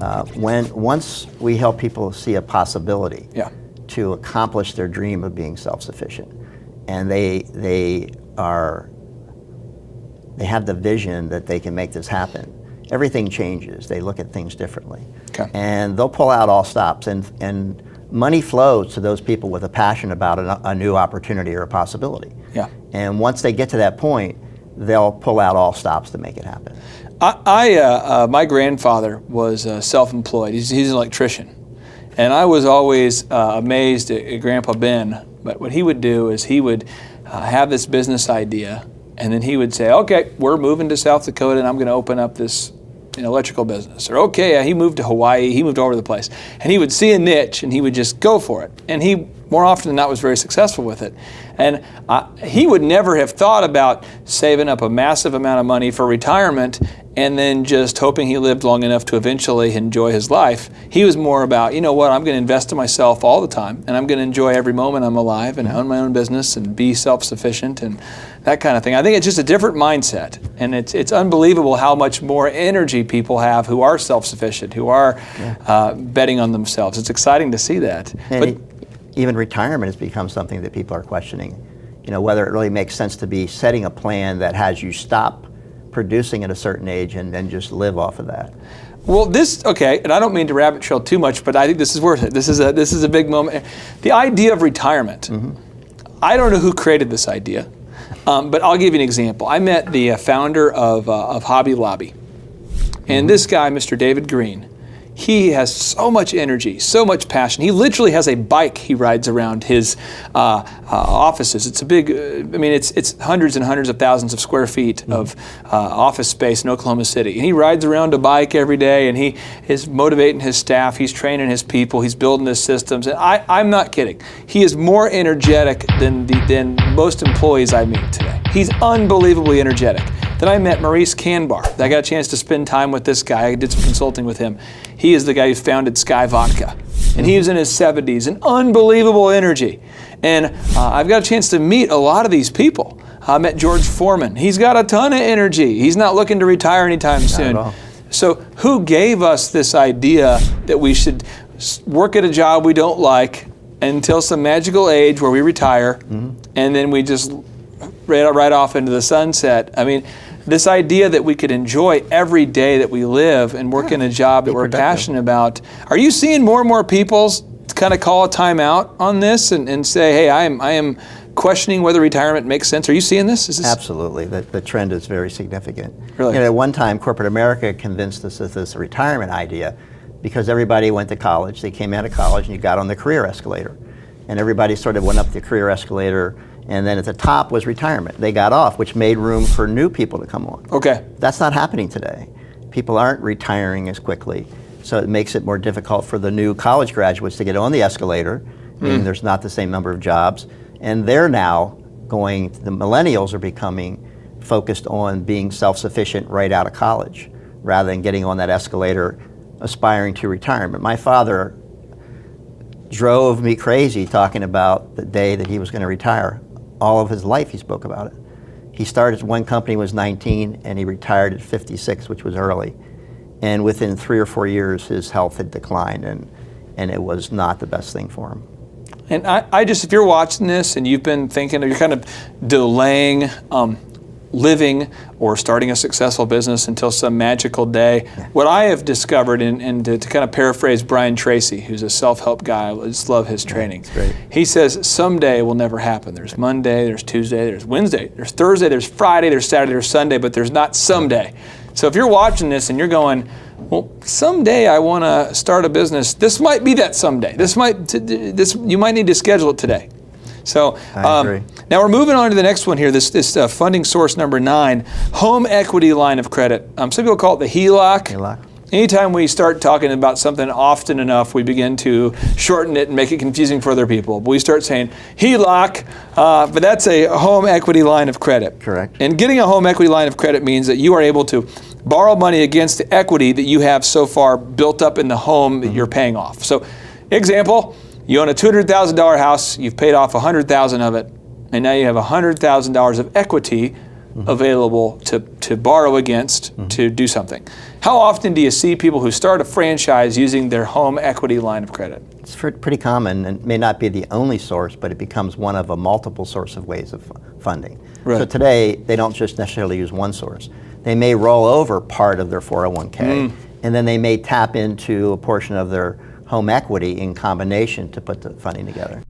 Once we help people see a possibility Yeah. to accomplish their dream of being self-sufficient, and they have the vision that they can make this happen, everything changes. They look at things differently. Okay. And they'll pull out all stops, and money flows to those people with a passion about a new opportunity or a possibility. Yeah. And once they get to that point, they'll pull out all stops to make it happen. My grandfather was self-employed. He's an electrician. And I was always amazed at Grandpa Ben. But what he would do is he would have this business idea, and then he would say, okay, we're moving to South Dakota and I'm going to open up this electrical business. Or okay, he moved to Hawaii, he moved all over the place. And he would see a niche and he would just go for it. And he, more often than not, was very successful with it. And he would never have thought about saving up a massive amount of money for retirement and then just hoping he lived long enough to eventually enjoy his life. He was more about, you know what, I'm going to invest in myself all the time, and I'm going to enjoy every moment I'm alive and own my own business and be self-sufficient and that kind of thing. I think it's just a different mindset, and it's unbelievable how much more energy people have who are self-sufficient, who are betting on themselves. It's exciting to see that. And even retirement has become something that people are questioning. Whether it really makes sense to be setting a plan that has you stop producing at a certain age and then just live off of that. Well, and I don't mean to rabbit trail too much, but I think this is worth it. This is a big moment. The idea of retirement. I don't know who created this idea, but I'll give you an example. I met the founder of Hobby Lobby, and this guy, Mr. David Green, he has so much energy, so much passion. He literally has a bike he rides around his offices. It's a big, it's hundreds and hundreds of thousands of square feet of office space in Oklahoma City. And he rides around a bike every day, and he is motivating his staff. He's training his people. He's building his systems. And I'm not kidding. He is more energetic than most employees I meet today. He's unbelievably energetic. Then I met Maurice Canbar. I got a chance to spend time with this guy. I did some consulting with him. He is the guy who founded Sky Vodka. And he was in his 70s, and unbelievable energy. And I've got a chance to meet a lot of these people. I met George Foreman. He's got a ton of energy. He's not looking to retire anytime soon. Not at all. So who gave us this idea that we should work at a job we don't like until some magical age where we retire, and then we just right off into the sunset? I mean, this idea that we could enjoy every day that we live and work in a job that we're passionate about. Are you seeing more and more people kind of call a timeout on this and say, hey, I am questioning whether retirement makes sense? Are you seeing this? Absolutely. The trend is very significant. Really? At one time, corporate America convinced us of this retirement idea because everybody went to college. They came out of college and you got on the career escalator. And everybody sort of went up the career escalator, and then at the top was retirement. They got off, which made room for new people to come on. Okay. That's not happening today. People aren't retiring as quickly, so it makes it more difficult for the new college graduates to get on the escalator, meaning there's not the same number of jobs. And they're now the millennials are becoming focused on being self-sufficient right out of college, rather than getting on that escalator aspiring to retirement. My father drove me crazy talking about the day that he was going to retire. All of his life he spoke about it. He started one company when he was 19 and he retired at 56, which was early. And within 3 or 4 years his health had declined and it was not the best thing for him. And I just, if you're watching this and you've been thinking, or you're kind of delaying living or starting a successful business until some magical day, what I have discovered, and to kind of paraphrase Brian Tracy, who's a self-help guy, I just love his training. Great. He says, someday will never happen. There's Monday, there's Tuesday, there's Wednesday, there's Thursday, there's Friday, there's Saturday, there's Sunday, but there's not someday. So if you're watching this and you're going, well, someday I want to start a business, this might be that someday. You might need to schedule it today. So I agree. Now we're moving on to the next one here, this funding source number 9, home equity line of credit. Some people call it the HELOC. HELOC. Anytime we start talking about something often enough, we begin to shorten it and make it confusing for other people. But we start saying HELOC, but that's a home equity line of credit. Correct. And getting a home equity line of credit means that you are able to borrow money against the equity that you have so far built up in the home that you're paying off. So, example, you own a $200,000 house, you've paid off $100,000 of it, and now you have $100,000 of equity available to borrow against to do something. How often do you see people who start a franchise using their home equity line of credit? It's pretty common, and may not be the only source, but it becomes one of a multiple source of ways of funding. Right. So today, they don't just necessarily use one source. They may roll over part of their 401k, and then they may tap into a portion of their home equity in combination to put the funding together.